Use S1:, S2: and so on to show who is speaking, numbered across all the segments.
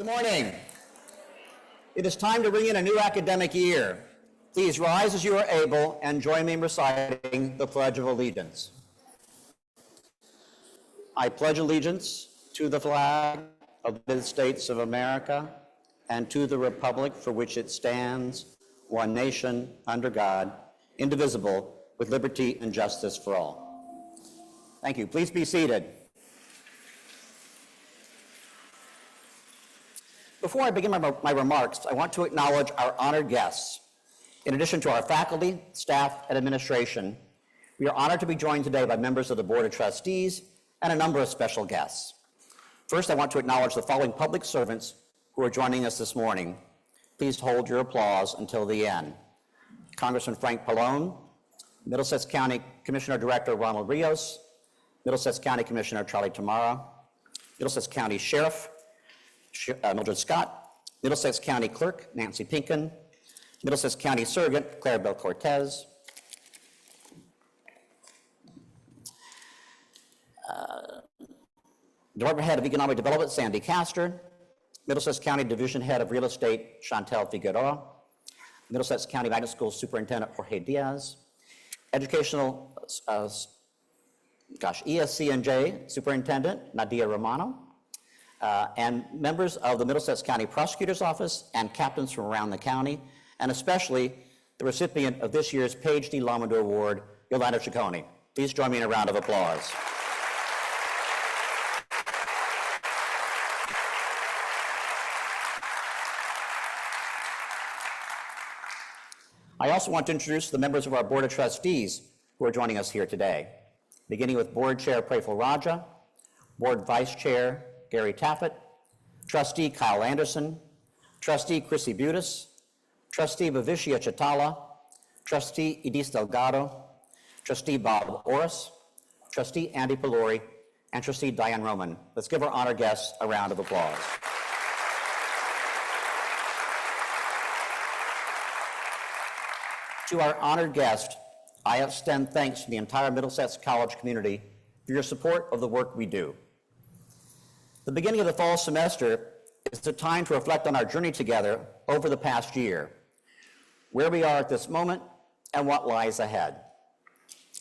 S1: Good morning. It is time to ring in a new academic year. Please rise as you are able and join me in reciting the Pledge of Allegiance. I pledge allegiance to the flag of the United States of America and to the republic for which it stands, one nation, under God, indivisible, with liberty and justice for all. Thank you. Please be seated. Before I begin my remarks, I want to acknowledge our honored guests. In addition to our faculty, staff, and administration, we are honored to be joined today by members of the Board of Trustees and a number of special guests. First, I want to acknowledge the following public servants who are joining us this morning. Please hold your applause until the end. Congressman Frank Pallone, Middlesex County Commissioner Director Ronald Rios, Middlesex County Commissioner Charlie Tamara, Middlesex County Sheriff Mildred Scott, Middlesex County Clerk Nancy Pinkin, Middlesex County Surrogate Clarabelle Cortez, Department Head of Economic Development Sandy Castor, Middlesex County Division Head of Real Estate Chantel Figueroa, Middlesex County Magnet School Superintendent Jorge Diaz, Educational ESC&J Superintendent Nadia Romano, and members of the Middlesex County Prosecutor's Office and captains from around the county, and especially the recipient of this year's Page D. Lamondou Award, Yolanda Ciccone. Please join me in a round of applause. I also want to introduce the members of our Board of Trustees who are joining us here today, beginning with Board Chair Praful Raja, Board Vice Chair Gary Taffet, Trustee Kyle Anderson, Trustee Chrissy Butis, Trustee Vivishya Chitala, Trustee Edith Delgado, Trustee Bob Orris, Trustee Andy Pelori, and Trustee Diane Roman. Let's give our honored guests a round of applause. To our honored guest, I extend thanks to the entire Middlesex College community for your support of the work we do. The beginning of the fall semester is a time to reflect on our journey together over the past year, where we are at this moment, and what lies ahead.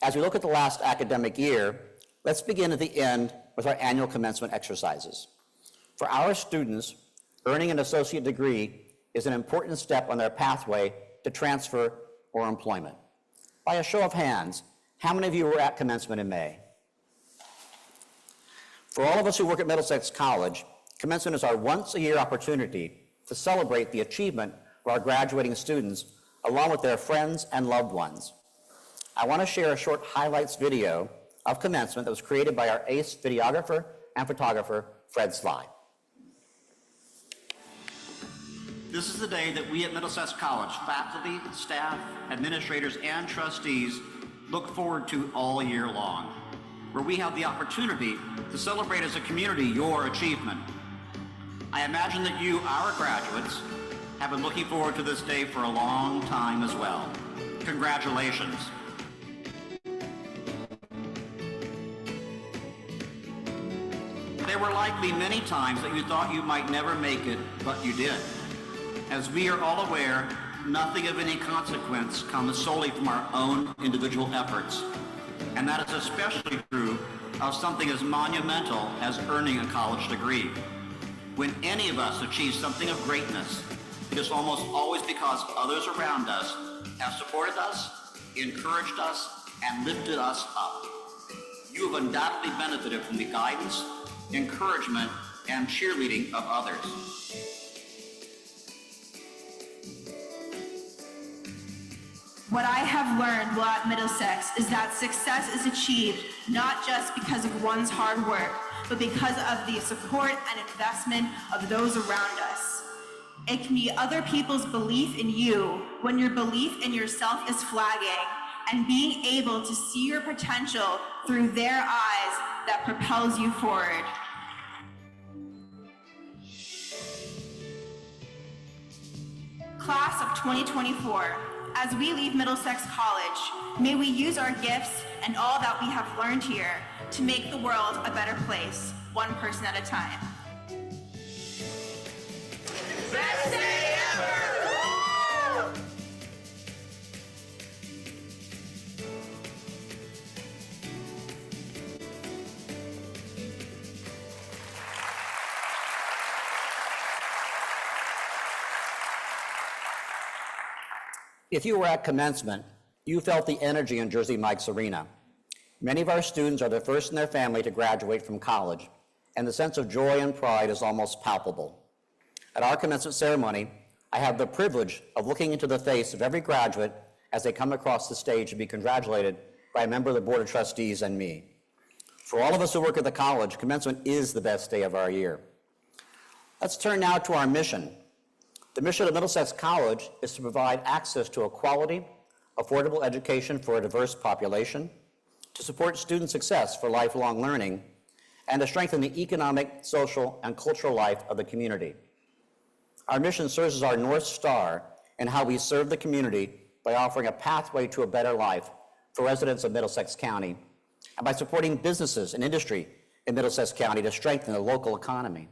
S1: As we look at the last academic year, let's begin at the end with our annual commencement exercises. For our students, earning an associate degree is an important step on their pathway to transfer or employment. By a show of hands, how many of you were at commencement in May? For all of us who work at Middlesex College, commencement is our once-a-year opportunity to celebrate the achievement of our graduating students along with their friends and loved ones. I want to share a short highlights video of commencement that was created by our ace videographer and photographer, Fred Sly. This is the day that we at Middlesex College, faculty, staff, administrators, and trustees look forward to all year long, where we have the opportunity to celebrate as a community your achievement. I imagine that you, our graduates, have been looking forward to this day for a long time as well. Congratulations. There were likely many times that you thought you might never make it, but you did. As we are all aware, nothing of any consequence comes solely from our own individual efforts. And that is especially true of something as monumental as earning a college degree. When any of us achieve something of greatness, it is almost always because others around us have supported us, encouraged us, and lifted us up. You have undoubtedly benefited from the guidance, encouragement, and cheerleading of others.
S2: What I have learned while at Middlesex is that success is achieved not just because of one's hard work, but because of the support and investment of those around us. It can be other people's belief in you when your belief in yourself is flagging, and being able to see your potential through their eyes that propels you forward. Class of 2024. As we leave Middlesex College, may we use our gifts and all that we have learned here to make the world a better place, one person at a time.
S1: If you were at commencement, you felt the energy in Jersey Mike's arena. Many of our students are the first in their family to graduate from college, and the sense of joy and pride is almost palpable. At our commencement ceremony, I have the privilege of looking into the face of every graduate as they come across the stage to be congratulated by a member of the Board of Trustees and me. For all of us who work at the college, commencement is the best day of our year. Let's turn now to our mission. The mission of Middlesex College is to provide access to a quality, affordable education for a diverse population, to support student success for lifelong learning, and to strengthen the economic, social, and cultural life of the community. Our mission serves as our North Star in how we serve the community by offering a pathway to a better life for residents of Middlesex County, and by supporting businesses and industry in Middlesex County to strengthen the local economy.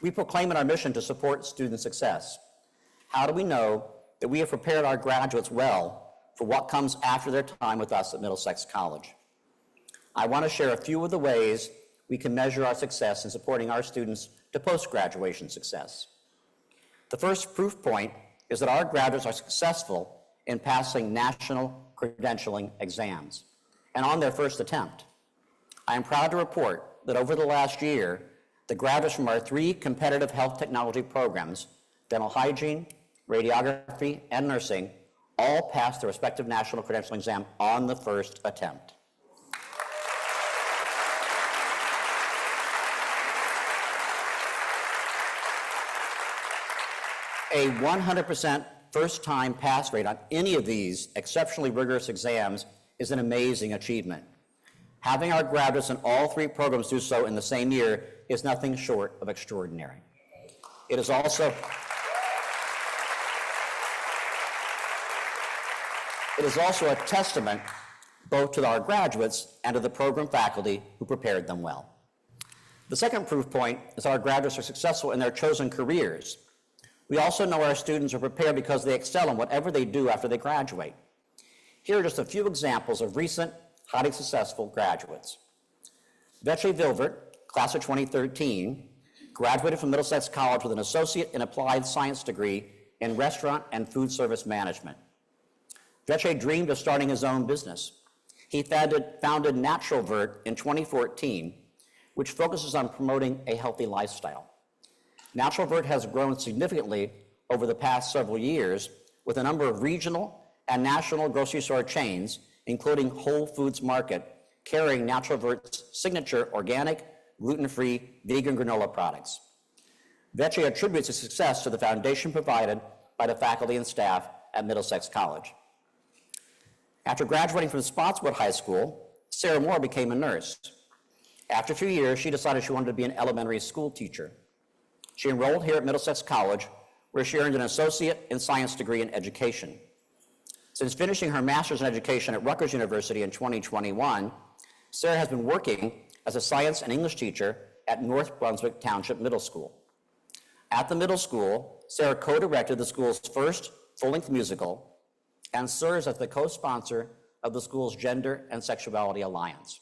S1: We proclaim in our mission to support student success. How do we know that we have prepared our graduates well for what comes after their time with us at Middlesex College? I want to share a few of the ways we can measure our success in supporting our students to post-graduation success. The first proof point is that our graduates are successful in passing national credentialing exams and on their first attempt. I am proud to report that over the last year, the graduates from our 3 competitive health technology programs, dental hygiene, radiography, and nursing, all passed their respective national credentialing exam on the first attempt. A 100% first-time pass rate on any of these exceptionally rigorous exams is an amazing achievement. Having our graduates in all 3 programs do so in the same year is nothing short of extraordinary. It is also a testament both to our graduates and to the program faculty who prepared them well. The second proof point is our graduates are successful in their chosen careers. We also know our students are prepared because they excel in whatever they do after they graduate. Here are just a few examples of recent, highly successful graduates. Vetche Vilvert, class of 2013, graduated from Middlesex College with an associate in applied science degree in restaurant and food service management. Vetche dreamed of starting his own business. He founded Natural Vert in 2014, which focuses on promoting a healthy lifestyle. Natural Vert has grown significantly over the past several years with a number of regional and national grocery store chains, including Whole Foods Market, carrying Natural Vert's signature organic, gluten-free, vegan granola products. Vetche attributes his success to the foundation provided by the faculty and staff at Middlesex College. After graduating from Spotswood High School, Sarah Moore became a nurse. After a few years, she decided she wanted to be an elementary school teacher. She enrolled here at Middlesex College, where she earned an associate in science degree in education. Since finishing her master's in education at Rutgers University in 2021, Sarah has been working as a science and English teacher at North Brunswick Township Middle School. At the middle school, Sarah co-directed the school's first full-length musical and serves as the co-sponsor of the school's Gender and Sexuality Alliance.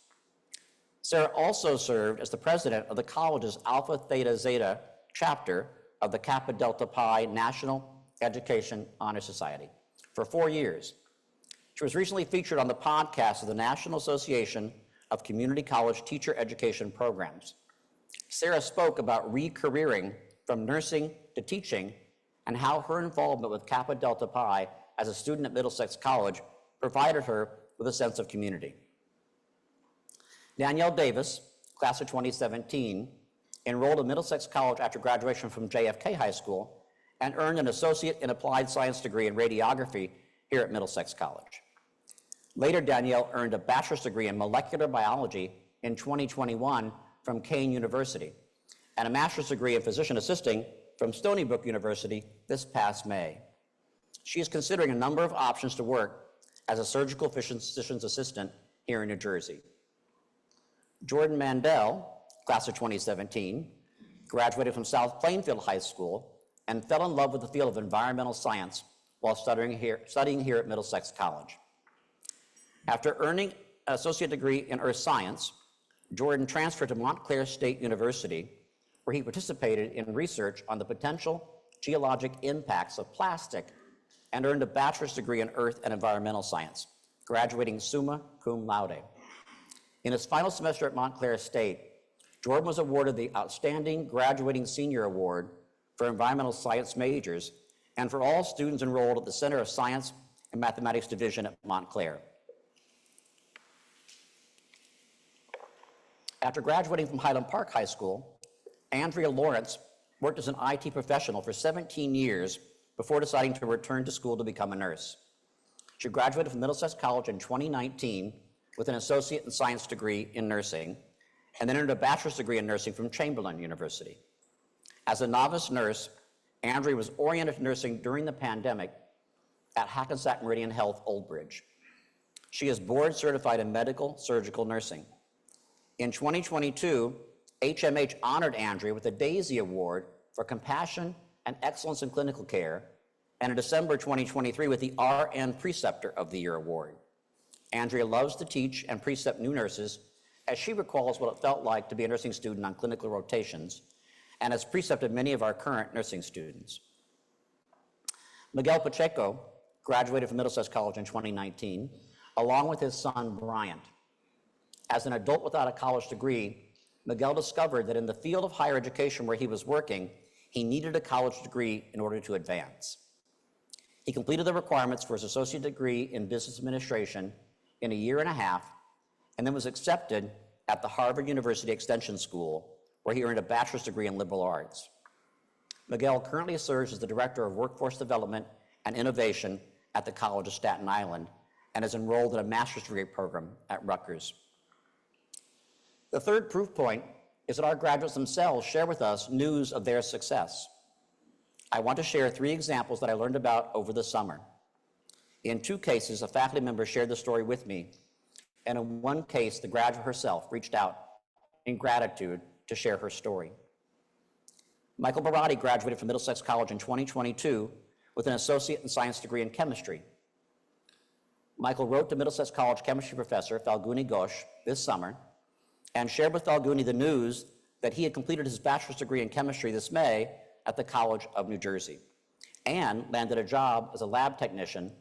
S1: Sarah also served as the president of the college's Alpha Theta Zeta chapter of the Kappa Delta Pi National Education Honor Society for 4 years. She was recently featured on the podcast of the National Association of Community College Teacher Education Programs. Sarah spoke about re-careering from nursing to teaching and how her involvement with Kappa Delta Pi as a student at Middlesex College provided her with a sense of community. Danielle Davis, class of 2017, enrolled at Middlesex College after graduation from JFK High School and earned an associate in applied science degree in radiography here at Middlesex College. Later, Danielle earned a bachelor's degree in molecular biology in 2021 from Kean University and a master's degree in physician assisting from Stony Brook University this past May. She is considering a number of options to work as a surgical physician's assistant here in New Jersey. Jordan Mandel, class of 2017, graduated from South Plainfield High School and fell in love with the field of environmental science while studying here at Middlesex College. After earning an associate degree in earth science, Jordan transferred to Montclair State University, where he participated in research on the potential geologic impacts of plastic and earned a bachelor's degree in earth and environmental science, graduating summa cum laude. In his final semester at Montclair State, Jordan was awarded the Outstanding Graduating Senior Award for environmental science majors and for all students enrolled at the Center of Science and Mathematics Division at Montclair. After graduating from Highland Park High School, Andrea Lawrence worked as an IT professional for 17 years before deciding to return to school to become a nurse. She graduated from Middlesex College in 2019 with an associate in science degree in nursing, and then earned a bachelor's degree in nursing from Chamberlain University. As a novice nurse, Andrea was oriented to nursing during the pandemic at Hackensack Meridian Health Old Bridge. She is board certified in medical surgical nursing. In 2022, HMH honored Andrea with the Daisy Award for Compassion and Excellence in Clinical Care, and in December 2023 with the RN Preceptor of the Year Award. Andrea loves to teach and precept new nurses, as she recalls what it felt like to be a nursing student on clinical rotations, and has precepted many of our current nursing students. Miguel Pacheco graduated from Middlesex College in 2019, along with his son, Bryant. As an adult without a college degree, Miguel discovered that in the field of higher education where he was working, he needed a college degree in order to advance. He completed the requirements for his associate degree in business administration in a year and a half, and then was accepted at the Harvard University Extension School, where he earned a bachelor's degree in liberal arts. Miguel currently serves as the Director of Workforce Development and Innovation at the College of Staten Island, and is enrolled in a master's degree program at Rutgers. The third proof point is that our graduates themselves share with us news of their success. I want to share 3 examples that I learned about over the summer. In 2 cases, a faculty member shared the story with me, and in 1 case, the graduate herself reached out in gratitude to share her story. Michael Barati graduated from Middlesex College in 2022 with an associate in science degree in chemistry. Michael wrote to Middlesex College chemistry professor Falguni Ghosh this summer and shared with Falguni the news that he had completed his bachelor's degree in chemistry this May at the College of New Jersey and landed a job as a lab technician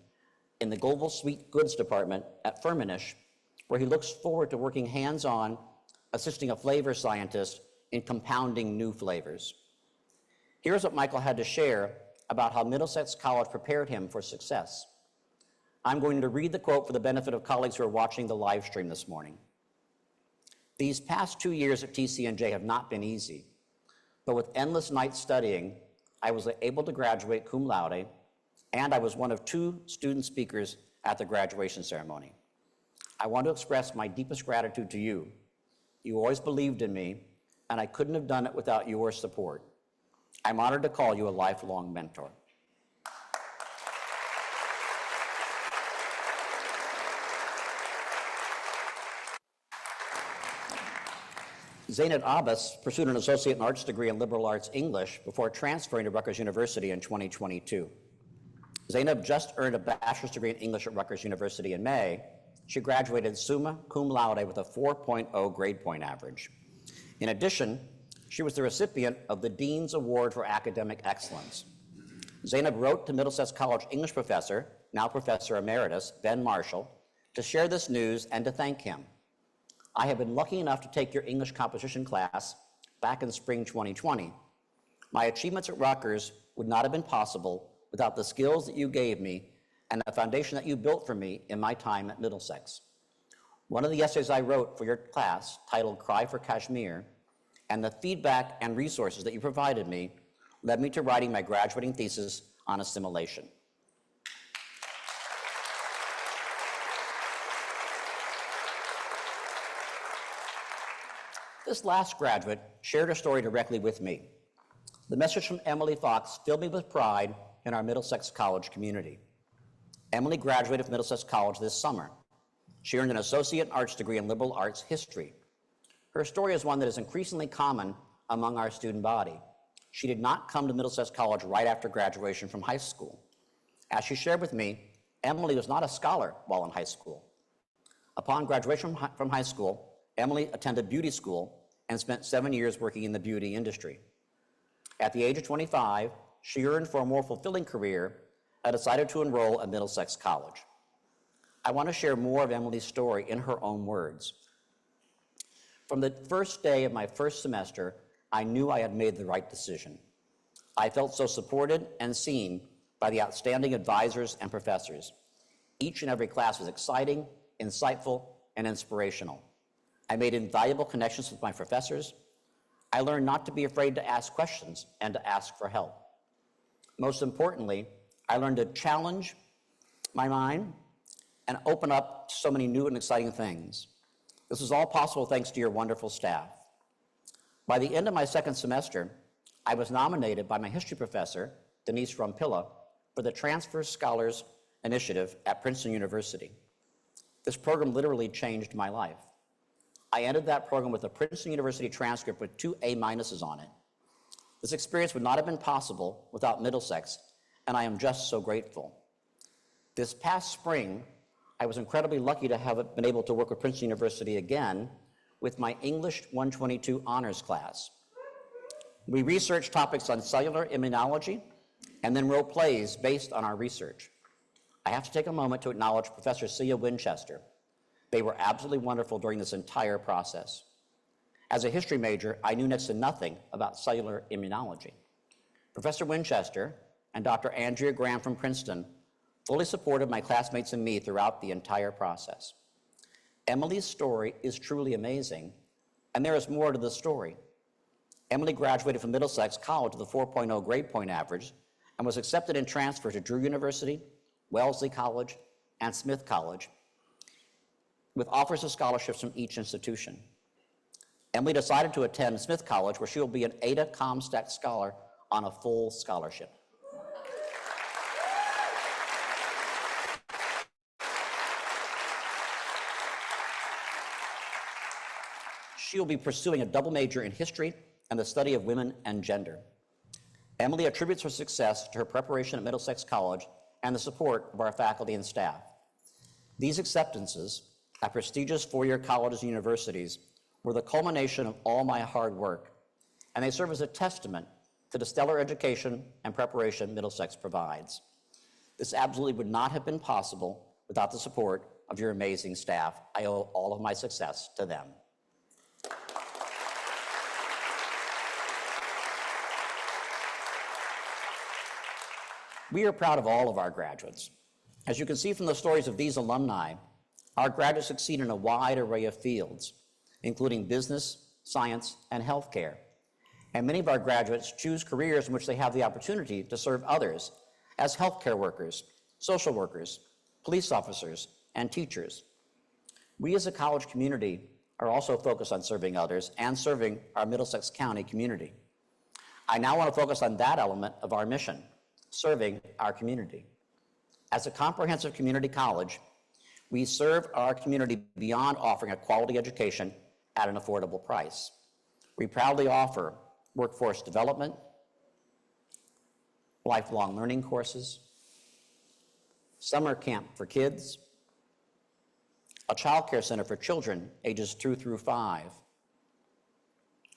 S1: in the Global Sweet Goods Department at Firmenich, where he looks forward to working hands-on, assisting a flavor scientist in compounding new flavors. Here's what Michael had to share about how Middlesex College prepared him for success. I'm going to read the quote for the benefit of colleagues who are watching the live stream this morning. These past 2 years at TCNJ have not been easy, but with endless nights studying, I was able to graduate cum laude, and I was one of 2 student speakers at the graduation ceremony. I want to express my deepest gratitude to you. You always believed in me, and I couldn't have done it without your support. I'm honored to call you a lifelong mentor. Zainab Abbas pursued an associate in arts degree in liberal arts English before transferring to Rutgers University in 2022. Zainab just earned a bachelor's degree in English at Rutgers University in May. She graduated summa cum laude with a 4.0 grade point average. In addition, she was the recipient of the Dean's Award for Academic Excellence. Zainab wrote to Middlesex College English professor, now Professor Emeritus, Ben Marshall, to share this news and to thank him. I have been lucky enough to take your English composition class back in spring 2020. My achievements at Rutgers would not have been possible without the skills that you gave me and the foundation that you built for me in my time at Middlesex. One of the essays I wrote for your class, titled Cry for Kashmir, and the feedback and resources that you provided me led me to writing my graduating thesis on assimilation. This last graduate shared her story directly with me. The message from Emily Fox filled me with pride in our Middlesex College community. Emily graduated from Middlesex College this summer. She earned an associate in arts degree in liberal arts history. Her story is one that is increasingly common among our student body. She did not come to Middlesex College right after graduation from high school. As she shared with me, Emily was not a scholar while in high school. Upon graduation from high school, Emily attended beauty school and spent 7 years working in the beauty industry. At the age of 25, she yearned for a more fulfilling career I decided to enroll at Middlesex College. I want to share more of Emily's story in her own words. From the first day of my first semester, I knew I had made the right decision. I felt so supported and seen by the outstanding advisors and professors. Each and every class was exciting, insightful, and inspirational. I made invaluable connections with my professors. I learned not to be afraid to ask questions and to ask for help. Most importantly, I learned to challenge my mind and open up to so many new and exciting things. This was all possible thanks to your wonderful staff. By the end of my second semester, I was nominated by my history professor, Denise Rumpilla, for the Transfer Scholars Initiative at Princeton University. This program literally changed my life. I entered that program with a Princeton University transcript with 2 A-minuses on it. This experience would not have been possible without Middlesex, and I am just so grateful. This past spring, I was incredibly lucky to have been able to work with Princeton University again with my English 122 honors class. We researched topics on cellular immunology and then wrote plays based on our research. I have to take a moment to acknowledge Professor Celia Winchester. They were absolutely wonderful during this entire process. As a history major, I knew next to nothing about cellular immunology. Professor Winchester and Dr. Andrea Graham from Princeton fully supported my classmates and me throughout the entire process. Emily's story is truly amazing, and there is more to the story. Emily graduated from Middlesex College with a 4.0 grade point average and was accepted and transferred to Drew University, Wellesley College, and Smith College, with offers of scholarships from each institution. Emily decided to attend Smith College, where she will be an Ada Comstock Scholar on a full scholarship. She will be pursuing a double major in history and the study of women and gender. Emily attributes her success to her preparation at Middlesex College and the support of our faculty and staff. These acceptances at prestigious four-year colleges and universities were the culmination of all my hard work, and they serve as a testament to the stellar education and preparation Middlesex provides. This absolutely would not have been possible without the support of your amazing staff. I owe all of my success to them. We are proud of all of our graduates. As you can see from the stories of these alumni, our graduates succeed in a wide array of fields, including business, science, and healthcare. And many of our graduates choose careers in which they have the opportunity to serve others as healthcare workers, social workers, police officers, and teachers. We as a college community are also focused on serving others and serving our Middlesex County community. I now want to focus on that element of our mission, serving our community. As a comprehensive community college, we serve our community beyond offering a quality education at an affordable price. We proudly offer workforce development, lifelong learning courses, summer camp for kids, a child care center for children ages 2 through 5,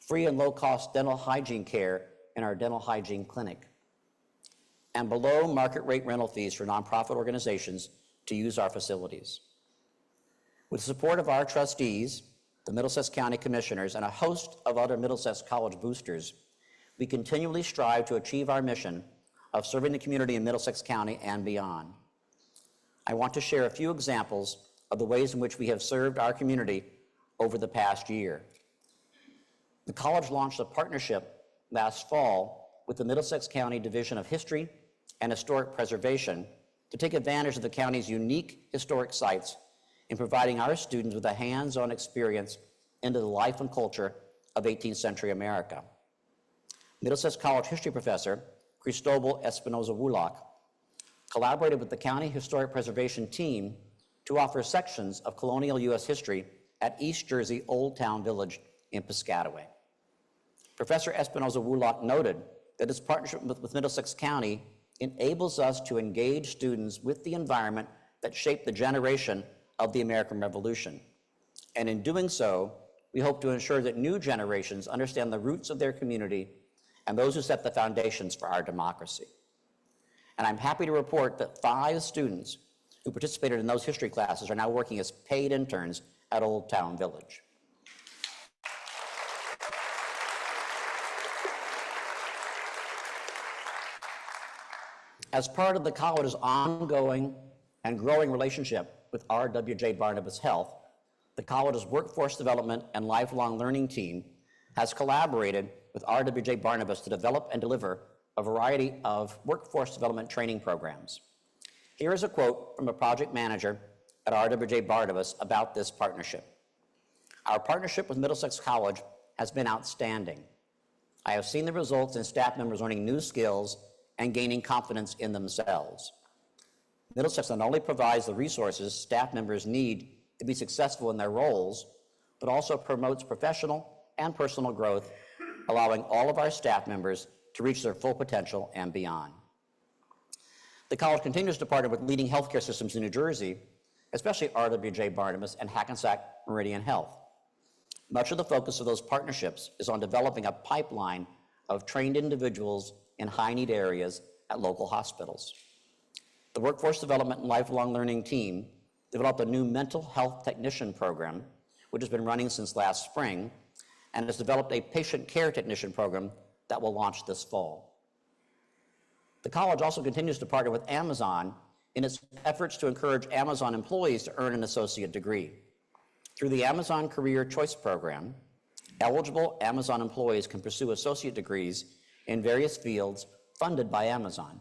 S1: free and low-cost dental hygiene care in our dental hygiene clinic, and below market rate rental fees for nonprofit organizations to use our facilities. With the support of our trustees, the Middlesex County Commissioners, and a host of other Middlesex College boosters, we continually strive to achieve our mission of serving the community in Middlesex County and beyond. I want to share a few examples of the ways in which we have served our community over the past year. The college launched a partnership last fall with the Middlesex County Division of History and Historic Preservation to take advantage of the county's unique historic sites in providing our students with a hands-on experience into the life and culture of 18th century America. Middlesex College history professor Cristobal Espinoza-Woolock collaborated with the County Historic Preservation team to offer sections of colonial U.S. history at East Jersey Old Town Village in Piscataway. Professor Espinoza-Woolock noted that his partnership with Middlesex County enables us to engage students with the environment that shaped the generation of the American Revolution. And in doing so, we hope to ensure that new generations understand the roots of their community and those who set the foundations for our democracy. And I'm happy to report that 5 students who participated in those history classes are now working as paid interns at Old Town Village. As part of the college's ongoing and growing relationship with R.W.J. Barnabas Health, the college's Workforce Development and Lifelong Learning team has collaborated with R.W.J. Barnabas to develop and deliver a variety of workforce development training programs. Here is a quote from a project manager at R.W.J. Barnabas about this partnership. Our partnership with Middlesex College has been outstanding. I have seen the results in staff members learning new skills and gaining confidence in themselves. Middlesex not only provides the resources staff members need to be successful in their roles, but also promotes professional and personal growth, allowing all of our staff members to reach their full potential and beyond. The college continues to partner with leading healthcare systems in New Jersey, especially R.W.J. Barnabas and Hackensack Meridian Health. Much of the focus of those partnerships is on developing a pipeline of trained individuals in high-need areas at local hospitals. The Workforce Development and Lifelong Learning team developed a new mental health technician program, which has been running since last spring, and has developed a patient care technician program that will launch this fall. The college also continues to partner with Amazon in its efforts to encourage Amazon employees to earn an associate degree. Through the Amazon Career Choice Program, eligible Amazon employees can pursue associate degrees in various fields funded by Amazon.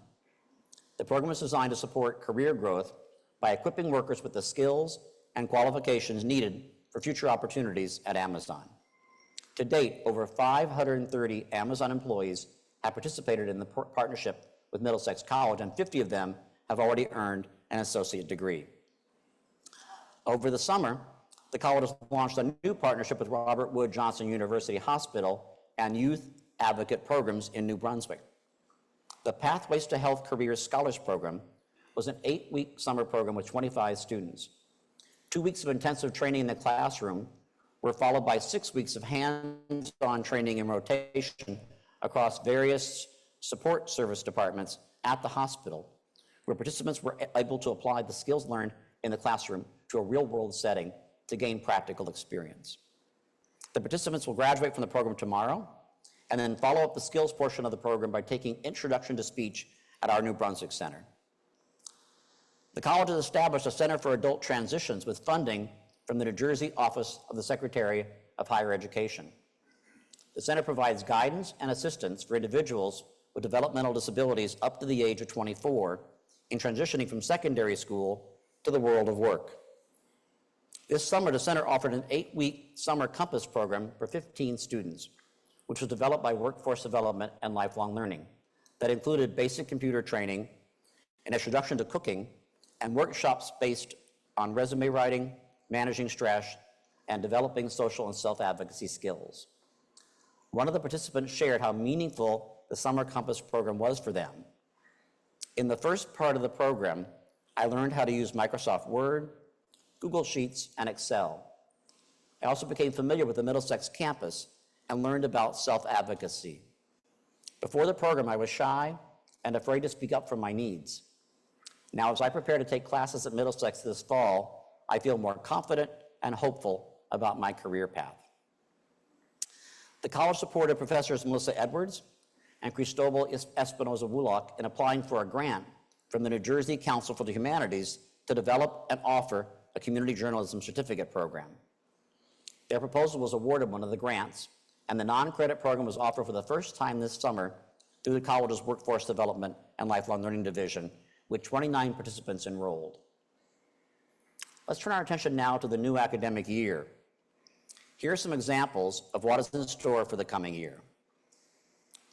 S1: The program is designed to support career growth by equipping workers with the skills and qualifications needed for future opportunities at Amazon. To date, over 530 Amazon employees have participated in the partnership with Middlesex College, and 50 of them have already earned an associate degree. Over the summer, the college has launched a new partnership with Robert Wood Johnson University Hospital and Youth Advocate Programs in New Brunswick. The Pathways to Health Careers Scholars Program was an 8-week summer program with 25 students. 2 weeks of intensive training in the classroom were followed by 6 weeks of hands-on training and rotation across various support service departments at the hospital, where participants were able to apply the skills learned in the classroom to a real-world setting to gain practical experience. The participants will graduate from the program tomorrow and then follow up the skills portion of the program by taking Introduction to Speech at our New Brunswick Center. The college has established a Center for Adult Transitions with funding from the New Jersey Office of the Secretary of Higher Education. The center provides guidance and assistance for individuals with developmental disabilities up to the age of 24 in transitioning from secondary school to the world of work. This summer, the center offered an 8-week summer Compass program for 15 students, which was developed by Workforce Development and Lifelong Learning, that included basic computer training, an introduction to cooking, and workshops based on resume writing, managing stress, and developing social and self-advocacy skills. One of the participants shared how meaningful the Summer Compass program was for them. In the first part of the program, I learned how to use Microsoft Word, Google Sheets, and Excel. I also became familiar with the Middlesex campus and learned about self-advocacy. Before the program, I was shy and afraid to speak up for my needs. Now, as I prepare to take classes at Middlesex this fall, I feel more confident and hopeful about my career path. The college supported Professors Melissa Edwards and Cristobal Espinoza-Woolock in applying for a grant from the New Jersey Council for the Humanities to develop and offer a community journalism certificate program. Their proposal was awarded one of the grants, and the non-credit program was offered for the first time this summer through the college's Workforce Development and Lifelong Learning Division, with 29 participants enrolled. Let's turn our attention now to the new academic year. Here are some examples of what is in store for the coming year.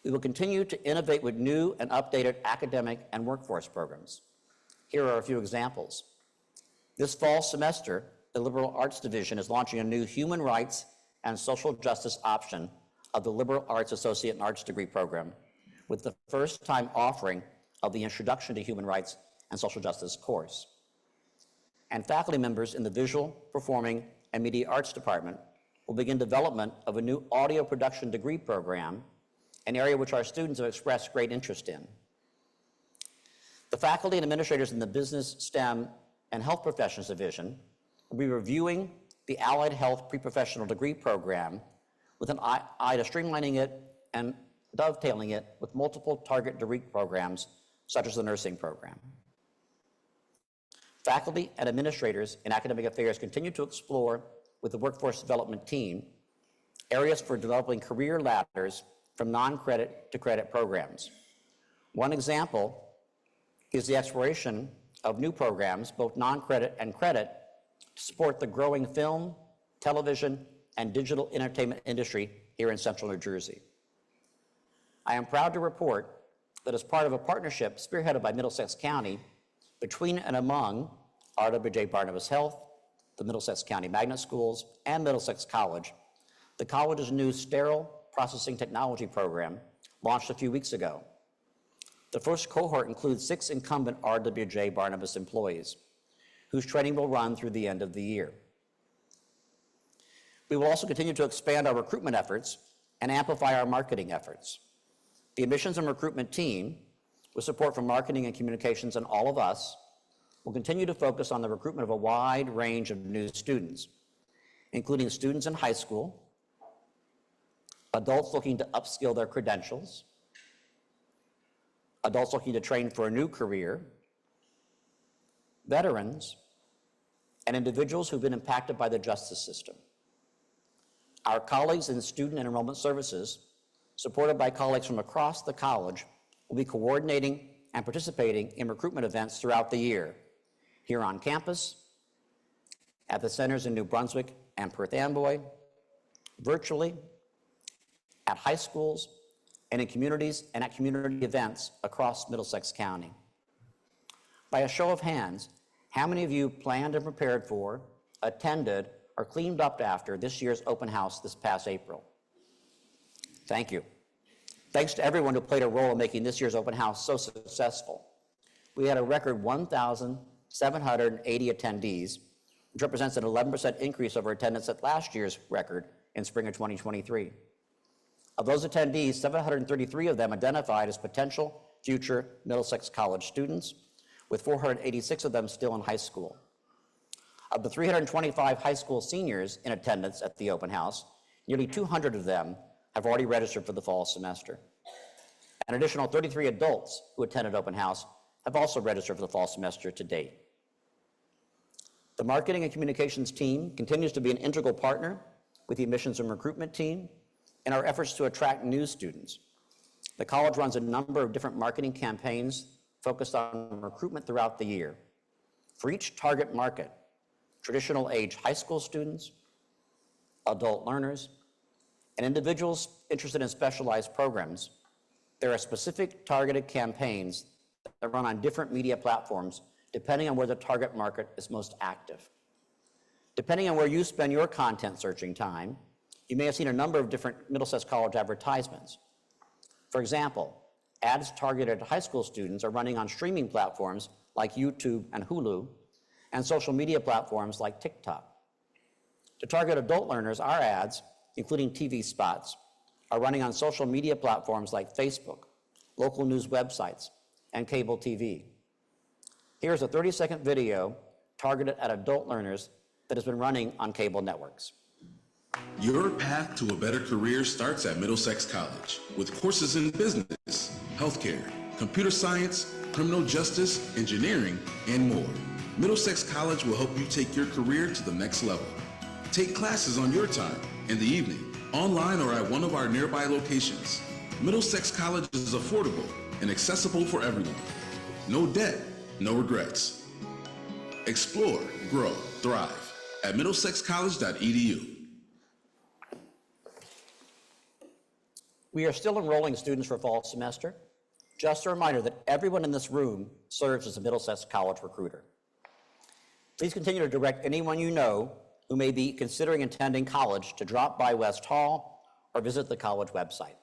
S1: We will continue to innovate with new and updated academic and workforce programs. Here are a few examples. This fall semester, the Liberal Arts Division is launching a new Human Rights and Social Justice option of the Liberal Arts Associate in Arts degree program, with the first time offering of the Introduction to Human Rights and Social Justice course. And faculty members in the Visual, Performing, and Media Arts Department will begin development of a new audio production degree program, an area which our students have expressed great interest in. The faculty and administrators in the Business, STEM, and Health Professions Division will be reviewing the Allied Health Pre-Professional Degree Program with an eye to streamlining it and dovetailing it with multiple target degree programs, such as the nursing program. Faculty and administrators in academic affairs continue to explore with the workforce development team areas for developing career ladders from non-credit to credit programs. One example is the exploration of new programs, both non-credit and credit, to support the growing film, television, and digital entertainment industry here in Central New Jersey. I am proud to report that as part of a partnership spearheaded by Middlesex County between and among RWJ Barnabas Health, the Middlesex County Magnet Schools, and Middlesex College, the college's new sterile processing technology program launched a few weeks ago. The first cohort includes 6 incumbent RWJ Barnabas employees, whose training will run through the end of the year. We will also continue to expand our recruitment efforts and amplify our marketing efforts. The admissions and recruitment team, with support from marketing and communications and all of us, will continue to focus on the recruitment of a wide range of new students, including students in high school, adults looking to upskill their credentials, adults looking to train for a new career, veterans, and individuals who've been impacted by the justice system. Our colleagues in Student and Enrollment Services, supported by colleagues from across the college, will be coordinating and participating in recruitment events throughout the year, here on campus, at the centers in New Brunswick and Perth Amboy, virtually, at high schools, and in communities and at community events across Middlesex County. By a show of hands, how many of you planned and prepared for, attended, or cleaned up after this year's open house this past April? Thank you. Thanks to everyone who played a role in making this year's open house so successful. We had a record 1,780 attendees, which represents an 11% increase over attendance at last year's record in spring of 2023. Of those attendees, 733 of them identified as potential future Middlesex College students, with 486 of them still in high school. Of the 325 high school seniors in attendance at the open house, nearly 200 of them have already registered for the fall semester. An additional 33 adults who attended open house have also registered for the fall semester to date. The marketing and communications team continues to be an integral partner with the admissions and recruitment team in our efforts to attract new students. The college runs a number of different marketing campaigns focused on recruitment throughout the year. For each target market, traditional age high school students, adult learners, and individuals interested in specialized programs, there are specific targeted campaigns that run on different media platforms depending on where the target market is most active. Depending on where you spend your content searching time, you may have seen a number of different Middlesex College advertisements. For example, ads targeted at high school students are running on streaming platforms like YouTube and Hulu, and social media platforms like TikTok. To target adult learners, our ads, including TV spots, are running on social media platforms like Facebook, local news websites, and cable TV. Here's a 30-second video targeted at adult learners that has been running on cable networks.
S3: Your path to a better career starts at Middlesex College with courses in business, healthcare, computer science, criminal justice, engineering, and more. Middlesex College will help you take your career to the next level. Take classes on your time, in the evening, online or at one of our nearby locations. Middlesex College is affordable and accessible for everyone. No debt, no regrets. Explore, grow, thrive at middlesexcollege.edu.
S1: We are still enrolling students for fall semester. Just a reminder that everyone in this room serves as a Middlesex College recruiter. Please continue to direct anyone you know who may be considering attending college to drop by West Hall or visit the college website.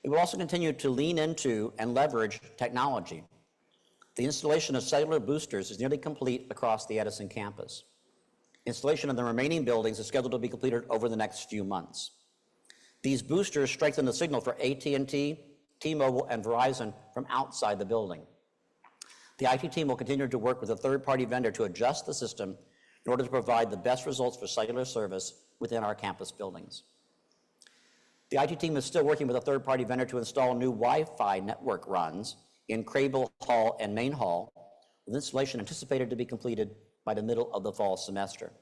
S1: We will also continue to lean into and leverage technology. The installation of cellular boosters is nearly complete across the Edison campus. Installation of the remaining buildings is scheduled to be completed over the next few months. These boosters strengthen the signal for AT&T, T-Mobile, and Verizon from outside the building. The IT team will continue to work with a third-party vendor to adjust the system in order to provide the best results for cellular service within our campus buildings. The IT team is still working with a third-party vendor to install new Wi-Fi network runs in Crable Hall and Main Hall, with installation anticipated to be completed by the middle of the fall semester.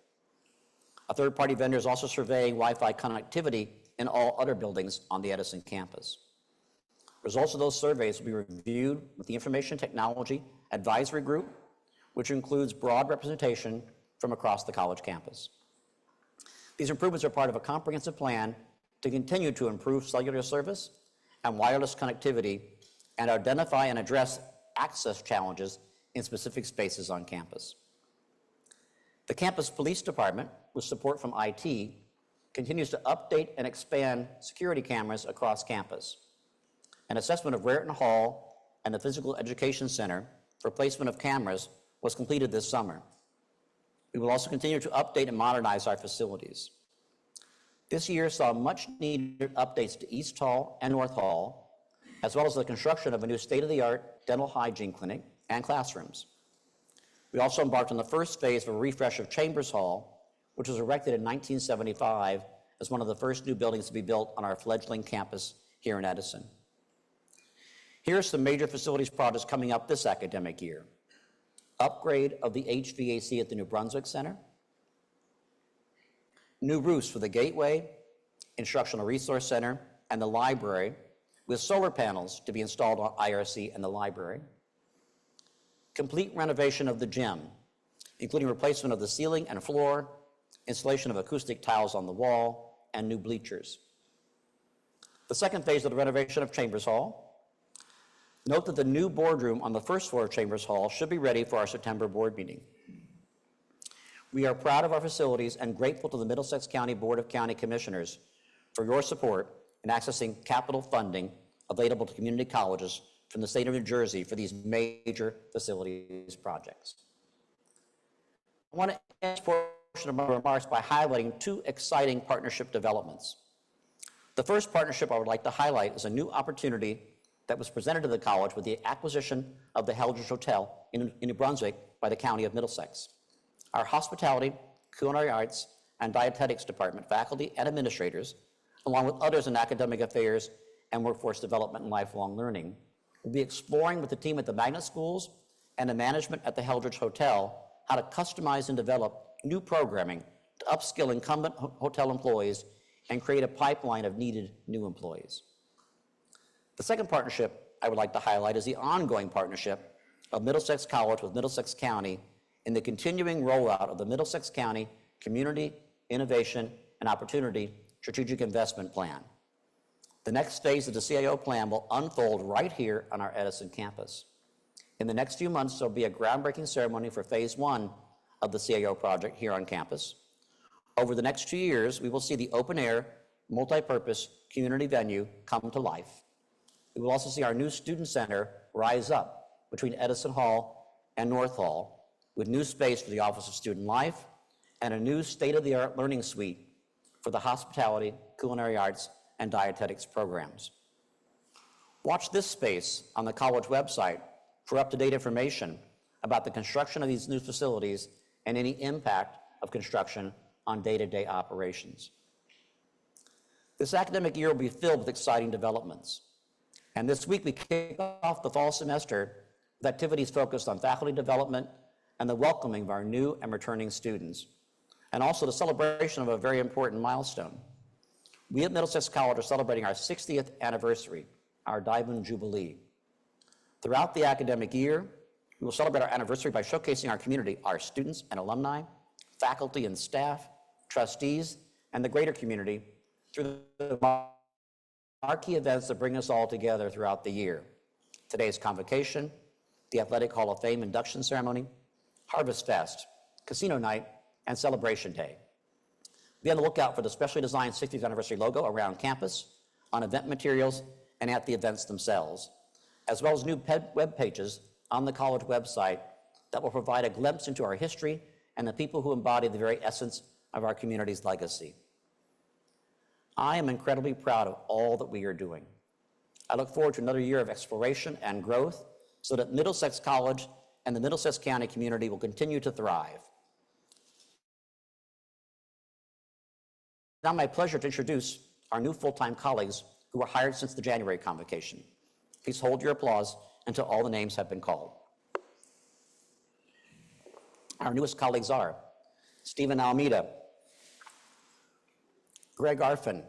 S1: A third-party vendor is also surveying Wi-Fi connectivity in all other buildings on the Edison campus. Results of those surveys will be reviewed with the Information Technology Advisory Group, which includes broad representation from across the college campus. These improvements are part of a comprehensive plan to continue to improve cellular service and wireless connectivity and identify and address access challenges in specific spaces on campus. The campus police department, with support from IT, continues to update and expand security cameras across campus. An assessment of Raritan Hall and the Physical Education Center for placement of cameras was completed this summer. We will also continue to update and modernize our facilities. This year saw much needed updates to East Hall and North Hall, as well as the construction of a new state-of-the-art dental hygiene clinic and classrooms. We also embarked on the first phase of a refresh of Chambers Hall, which was erected in 1975 as one of the first new buildings to be built on our fledgling campus here in Edison. Here are some major facilities projects coming up this academic year. Upgrade of the HVAC at the New Brunswick Center, new roofs for the Gateway, Instructional Resource Center, and the library, with solar panels to be installed on IRC and the library. Complete renovation of the gym, including replacement of the ceiling and floor, installation of acoustic tiles on the wall, and new bleachers. The second phase of the renovation of Chambers Hall. Note that the new boardroom on the first floor of Chambers Hall should be ready for our September board meeting. We are proud of our facilities and grateful to the Middlesex County Board of County Commissioners for your support in accessing capital funding available to community colleges from the state of New Jersey for these major facilities projects. I want to end this portion of my remarks by highlighting two exciting partnership developments. The first partnership I would like to highlight is a new opportunity that was presented to the college with the acquisition of the Heldridge Hotel in New Brunswick by the County of Middlesex. Our hospitality, culinary arts, and dietetics department faculty and administrators, along with others in academic affairs and workforce development and lifelong learning, will be exploring with the team at the magnet schools and the management at the Heldridge Hotel how to customize and develop new programming to upskill incumbent hotel employees and create a pipeline of needed new employees. The second partnership I would like to highlight is the ongoing partnership of Middlesex College with Middlesex County in the continuing rollout of the Middlesex County Community Innovation and Opportunity Strategic Investment Plan. The next phase of the CIO plan will unfold right here on our Edison campus. In the next few months, there'll be a groundbreaking ceremony for phase one of the CIO project here on campus. Over the next 2 years, we will see the open-air, multi-purpose community venue come to life. We will also see our new student center rise up between Edison Hall and North Hall, with new space for the Office of Student Life and a new state-of-the-art learning suite for the hospitality, culinary arts, and dietetics programs. Watch this space on the college website for up-to-date information about the construction of these new facilities and any impact of construction on day-to-day operations. This academic year will be filled with exciting developments. And this week we kick off the fall semester with activities focused on faculty development and the welcoming of our new and returning students, and also the celebration of a very important milestone. We at Middlesex College are celebrating our 60th anniversary, our Diamond Jubilee. Throughout the academic year, we will celebrate our anniversary by showcasing our community, our students and alumni, faculty and staff, trustees, and the greater community through the marquee events that bring us all together throughout the year. Today's Convocation, the Athletic Hall of Fame induction ceremony, Harvest Fest, Casino Night, and Celebration Day. Be on the lookout for the specially designed 60th anniversary logo around campus, on event materials, and at the events themselves, as well as new web pages on the college website that will provide a glimpse into our history and the people who embody the very essence of our community's legacy. I am incredibly proud of all that we are doing. I look forward to another year of exploration and growth so that Middlesex College and the Middlesex County community will continue to thrive. Now my pleasure to introduce our new full-time colleagues who were hired since the January convocation. Please hold your applause until all the names have been called. Our newest colleagues are Stephen Almeida, Greg Arfin,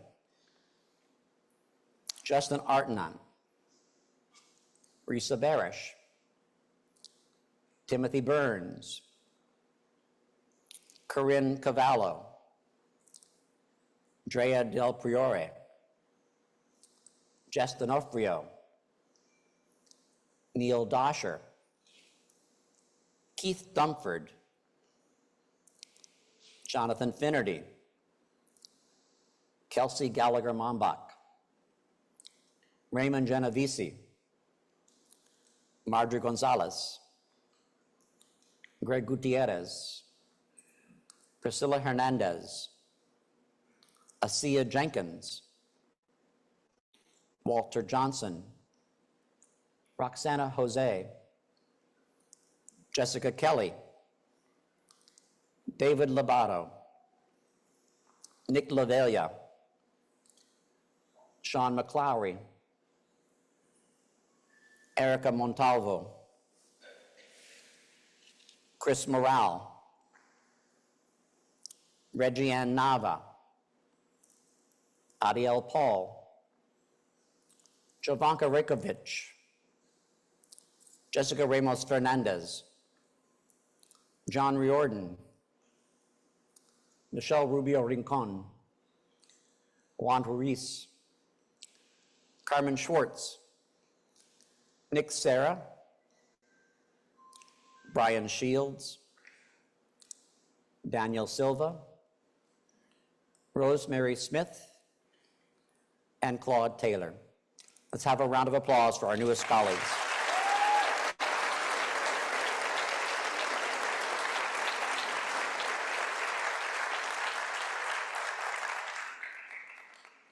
S1: Justin Artanan, Risa Barish, Timothy Burns, Corinne Cavallo, Drea Del Priore, Jess D'Onofrio, Neil Dosher, Keith Dumford, Jonathan Finnerty, Kelsey Gallagher-Mombach, Raymond Genovese, Marjorie Gonzalez, Greg Gutierrez, Priscilla Hernandez, Asiya Jenkins, Walter Johnson, Roxana Jose, Jessica Kelly, David Lobato, Nick Laveglia, Sean McClowry, Erica Montalvo, Chris Morale, Reggie Ann Nava, Adiel Paul, Jovanka Rekovic, Jessica Ramos Fernandez, John Riordan, Michelle Rubio Rincon, Juan Ruiz, Carmen Schwartz, Nick Serra, Brian Shields, Daniel Silva, Rosemary Smith, and Claude Taylor. Let's have a round of applause for our newest colleagues.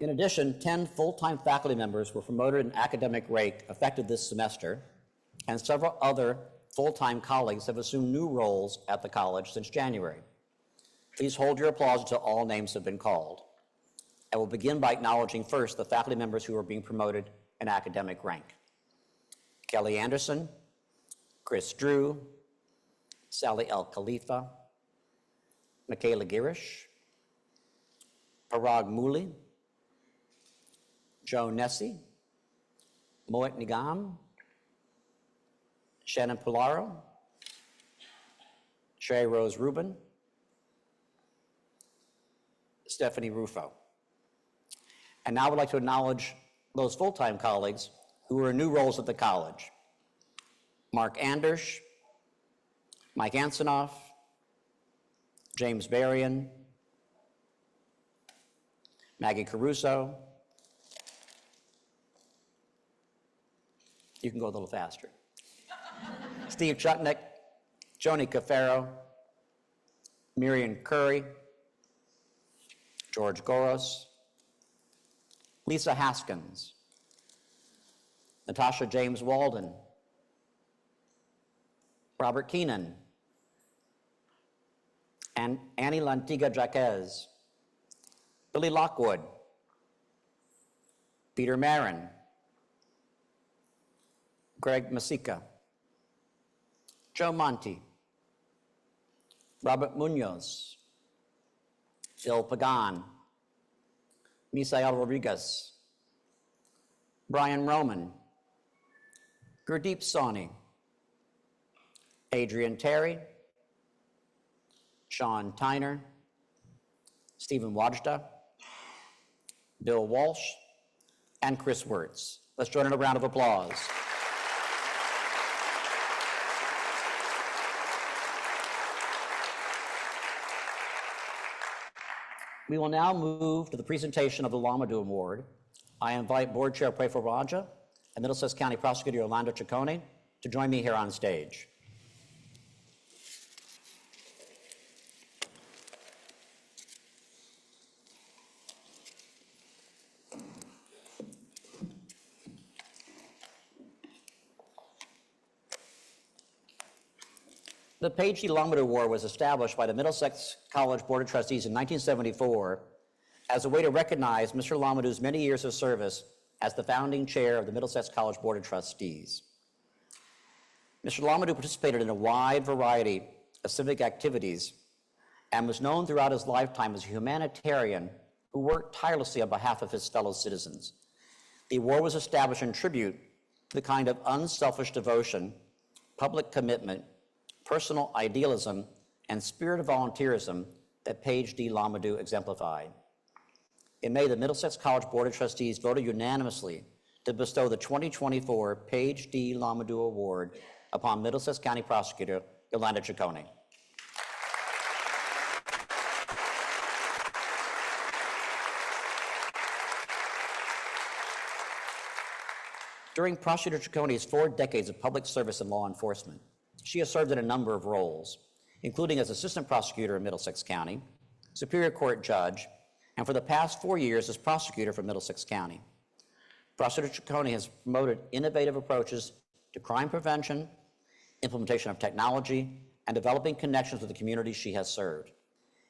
S1: In addition, 10 full-time faculty members were promoted in academic rank effective this semester, and several other full-time colleagues have assumed new roles at the college since January. Please hold your applause until all names have been called. I will begin by acknowledging first the faculty members who are being promoted in academic rank. Kelly Anderson, Chris Drew, Sally El Khalifa, Michaela Girish, Parag Mouli, Joe Nessie, Moet Nigam, Shannon Polaro, Shay Rose Rubin, Stephanie Rufo. And now I would like to acknowledge those full-time colleagues who are in new roles at the college. Mark Anders, Mike Ansonoff, James Berrien, Maggie Caruso. You can go a little faster. Steve Chutnick, Joni Cafaro, Miriam Curry, George Goros, Lisa Haskins, Natasha James Walden, Robert Keenan, and Annie Lantiga Jaquez, Billy Lockwood, Peter Marin, Greg Masica, Joe Monti, Robert Munoz, Phil Pagan, Misael Rodriguez, Brian Roman, Gurdeep Sawhney, Adrian Terry, Sean Tyner, Stephen Wajda, Bill Walsh, and Chris Wirtz. Let's join in a round of applause. We will now move to the presentation of the Lamadou Award. I invite Board Chair Praful Raja and Middlesex County Prosecutor Yolanda Ciccone to join me here on stage. The Page D. Longwood Award was established by the Middlesex College Board of Trustees in 1974 as a way to recognize Mr. Longwood's many years of service as the founding chair of the Middlesex College Board of Trustees. Mr. Longwood participated in a wide variety of civic activities and was known throughout his lifetime as a humanitarian who worked tirelessly on behalf of his fellow citizens. The award was established in tribute to the kind of unselfish devotion, public commitment, personal idealism, and spirit of volunteerism that Page D. Longwood exemplified. In May, the Middlesex College Board of Trustees voted unanimously to bestow the 2024 Page D. Longwood Award upon Middlesex County Prosecutor Yolanda Ciccone. During Prosecutor Ciccone's 4 decades of public service in law enforcement, she has served in a number of roles, including as Assistant Prosecutor in Middlesex County, Superior Court Judge, and for the past 4 years as Prosecutor for Middlesex County. Prosecutor Ciccone has promoted innovative approaches to crime prevention, implementation of technology, and developing connections with the communities she has served,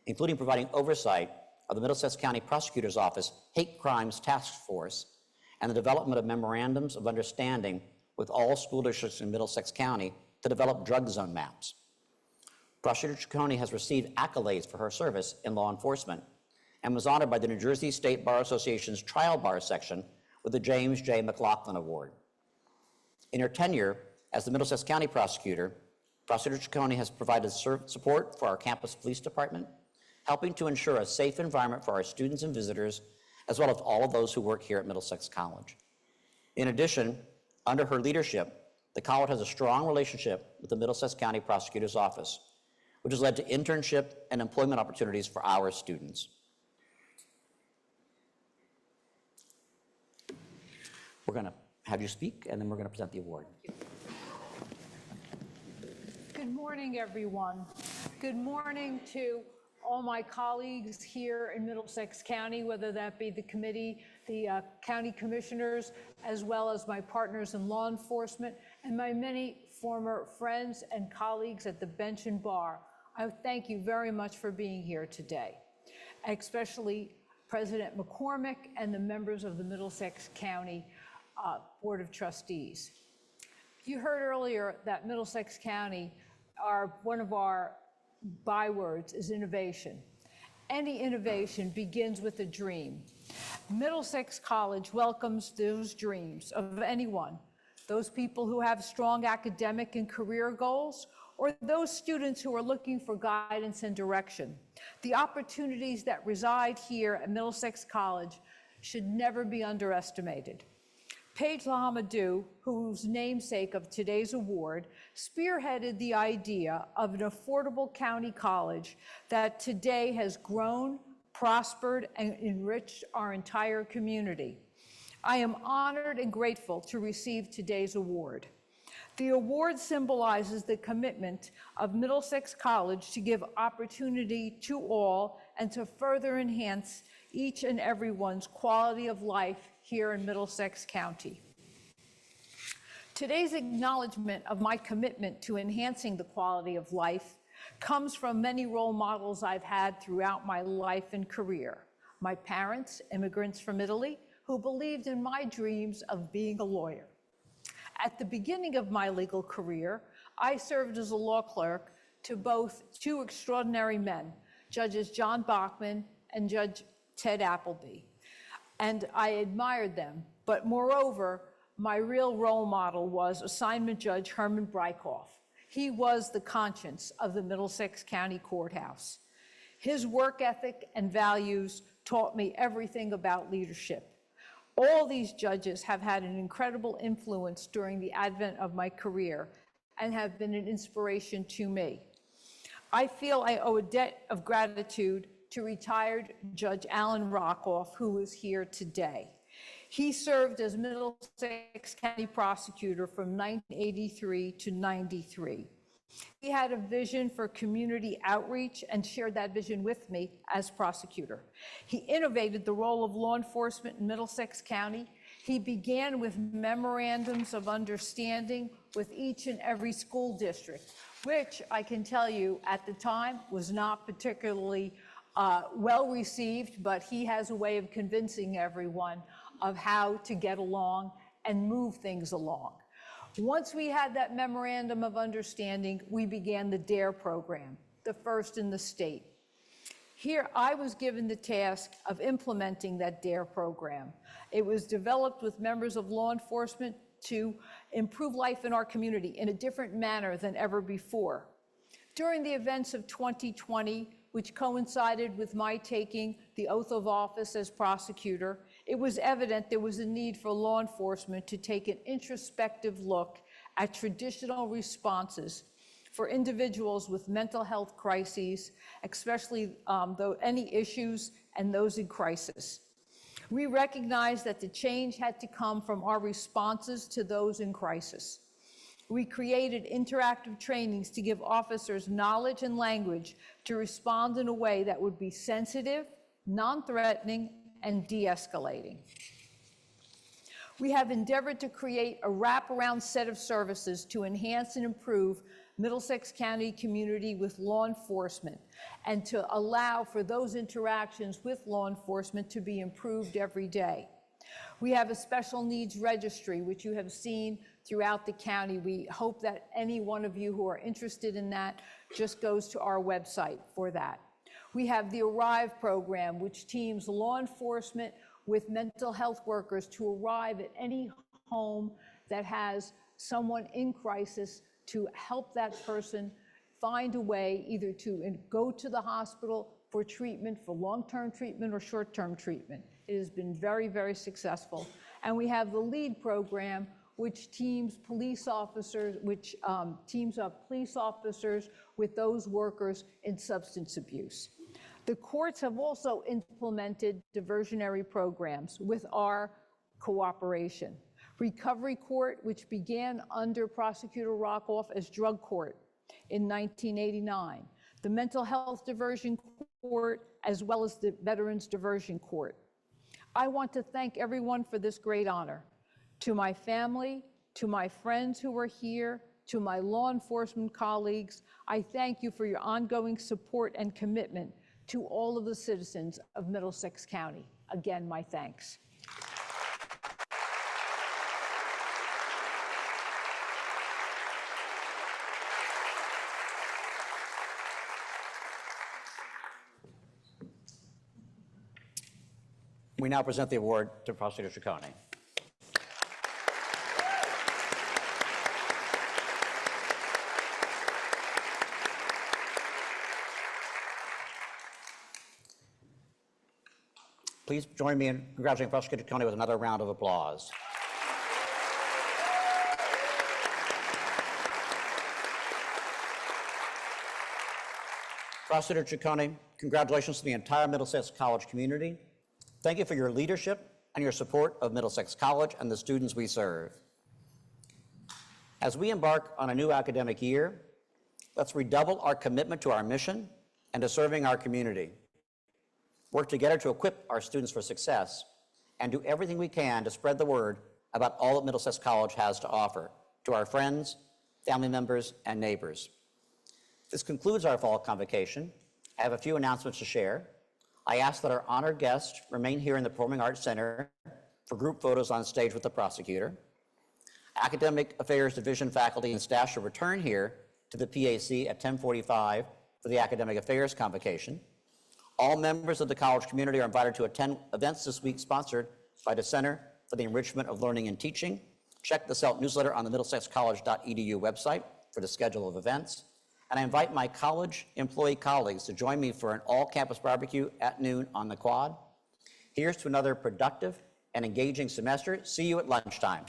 S1: including providing oversight of the Middlesex County Prosecutor's Office Hate Crimes Task Force and the development of memorandums of understanding with all school districts in Middlesex County to develop drug zone maps. Prosecutor Ciccone has received accolades for her service in law enforcement and was honored by the New Jersey State Bar Association's Trial Bar Section with the James J. McLaughlin Award. In her tenure as the Middlesex County Prosecutor, Prosecutor Ciccone has provided support for our campus police department, helping to ensure a safe environment for our students and visitors, as well as all of those who work here at Middlesex College. In addition, under her leadership, the college has a strong relationship with the Middlesex County Prosecutor's Office, which has led to internship and employment opportunities for our students. We're going to have you speak, and then we're going to present the award.
S4: Good morning, everyone. Good morning to all my colleagues here in Middlesex County, whether that be the committee, the county commissioners, as well as my partners in law enforcement, and my many former friends and colleagues at the bench and bar. I thank you very much for being here today, especially President McCormick and the members of the Middlesex County Board of Trustees. You heard earlier that Middlesex County, one of our bywords is innovation. Any innovation begins with a dream. Middlesex College welcomes those dreams of anyone, those people who have strong academic and career goals, or those students who are looking for guidance and direction. The opportunities that reside here at Middlesex College should never be underestimated. Page Lahamadou, whose namesake of today's award, spearheaded the idea of an affordable county college that today has grown, prospered, and enriched our entire community. I am honored and grateful to receive today's award. The award symbolizes the commitment of Middlesex College to give opportunity to all and to further enhance each and everyone's quality of life here in Middlesex County. Today's acknowledgement of my commitment to enhancing the quality of life comes from many role models I've had throughout my life and career. My parents, immigrants from Italy, who believed in my dreams of being a lawyer. At the beginning of my legal career, I served as a law clerk to both two extraordinary men, Judges John Bachman and Judge Ted Appleby. And I admired them, but moreover, my real role model was Assignment Judge Herman Brykoff. He was the conscience of the Middlesex County Courthouse. His work ethic and values taught me everything about leadership. All these judges have had an incredible influence during the advent of my career and have been an inspiration to me. I feel I owe a debt of gratitude to retired Judge Alan Rockoff, who is here today. He served as Middlesex County Prosecutor from 1983 to 93. He had a vision for community outreach and shared that vision with me as prosecutor. He innovated the role of law enforcement in Middlesex County. He began with memorandums of understanding with each and every school district, which I can tell you at the time was not particularly well received, but he has a way of convincing everyone of how to get along and move things along. Once we had that memorandum of understanding, we began the DARE program, the first in the state. Here, I was given the task of implementing that DARE program. It was developed with members of law enforcement to improve life in our community in a different manner than ever before. During the events of 2020, which coincided with my taking the oath of office as prosecutor, it was evident there was a need for law enforcement to take an introspective look at traditional responses for individuals with mental health crises, especially any issues and those in crisis. We recognized that the change had to come from our responses to those in crisis. We created interactive trainings to give officers knowledge and language to respond in a way that would be sensitive, non-threatening, and de-escalating. We have endeavored to create a wraparound set of services to enhance and improve Middlesex County community with law enforcement and to allow for those interactions with law enforcement to be improved every day. We have a special needs registry, which you have seen throughout the county. We hope that any one of you who are interested in that just goes to our website for that. We have the ARRIVE program, which teams law enforcement with mental health workers to arrive at any home that has someone in crisis to help that person find a way either to go to the hospital for treatment, for long-term treatment or short-term treatment. It has been very, very successful. And we have the LEAD program, which teams police officers, teams up police officers with those workers in substance abuse. The courts have also implemented diversionary programs with our cooperation. Recovery Court, which began under Prosecutor Rockoff as drug court in 1989. The Mental Health Diversion Court, as well as the Veterans Diversion Court. I want to thank everyone for this great honor. To my family, to my friends who are here, to my law enforcement colleagues, I thank you for your ongoing support and commitment to all of the citizens of Middlesex County. Again, my thanks.
S1: We now present the award to Prosecutor Ciccone. Please join me in congratulating Prosecutor Ciccone with another round of applause. Prosecutor Ciccone, congratulations to the entire Middlesex College community. Thank you for your leadership and your support of Middlesex College and the students we serve. As we embark on a new academic year, let's redouble our commitment to our mission and to serving our community. Work together to equip our students for success and do everything we can to spread the word about all that Middlesex College has to offer to our friends, family members, and neighbors. This concludes our fall convocation. I have a few announcements to share. I ask that our honored guests remain here in the Performing Arts Center for group photos on stage with the prosecutor. Academic Affairs Division faculty and staff should return here to the PAC at 10:45 for the Academic Affairs Convocation. All members of the college community are invited to attend events this week sponsored by the Center for the Enrichment of Learning and Teaching. Check the CELT newsletter on the middlesexcollege.edu website for the schedule of events. And I invite my college employee colleagues to join me for an all-campus barbecue at noon on the quad. Here's to another productive and engaging semester. See you at lunchtime.